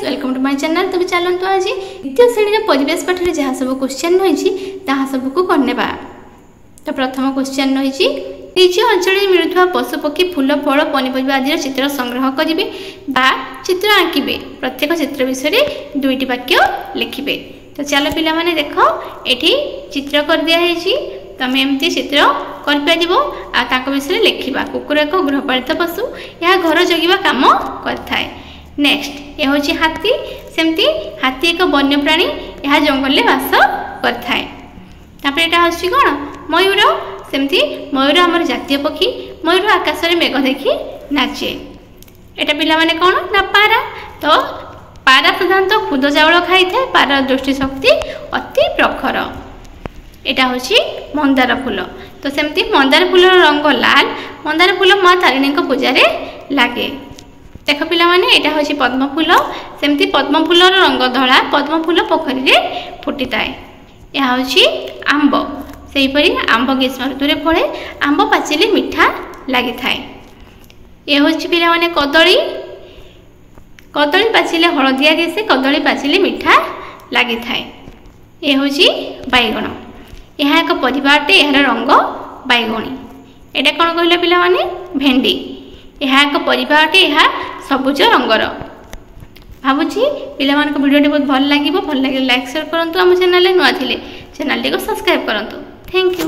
Welcome to my channel. तबे चलंतु आज द्वितीय श्रेणी परिवेश पाठ में जहाँ सब क्वेश्चन रही सब को करने। तो प्रथम क्वेश्चन रही निज अंचल मिलुवा पशुपक्षी फूल फल पनीपरिया आदि चित्र संग्रह करेंगे चित्र आंकिबे। प्रत्येक चित्र विषय दुईटी वाक्य लिखिबे। तो चलो पिला माने देख ये चित्र कर दिखाई तुम एमती चित्र कर विषय लिखा। कुकुर एक गृहपालित पशु, यह घर जगिबा काम करथाय। नेक्स्ट ये हूँ हाथी, सेमती हाथी एक वन्य प्राणी, यह जंगल में बास करथाय। तापर एटा हूँ कौन मयूर, सेमती मयूर आमर जातीय पक्षी। मयूर आकाश में मेघ देखी नाचे। एटा पिला माने कौन ना पारा। तो पारा साधारणतः खुद चाउल खाई थाए। पारा दृष्टि शक्ति अति प्रखर। एटा हूँ मंदार फूल। तो सेमती मंदार फूल रंग लाल। मंदार फूल माँ तारिणी पूजा लगे। देख पिला माने एटा हूँ पद्म फूल, सेमती पद्म फूल रंग धला। पद्म फूल पोखरी में फुटी थाए। यह हूँ आंब, से हीपरी आंब ग्रीष्म ऋतु में फले। आंब पाचिले मीठा लगी थाए। यह हूँ पिला माने कदली। कदली पाचिले हलदिया दिसे, कदली पाचिले मीठा लगी थाए। यह हूँ बैगण। यह एक परिवार, यार रंग बैगणी। एटा कौन कहले पिला माने भेंडी। यह एक परिवार, यह सबुज रंगर। भावुची पिला मानक वीडियो बहुत भल लगे। लाइक शेयर करंतु। आम चैनल नुआ थिले चैनल को सब्सक्राइब करंतु। Thank you.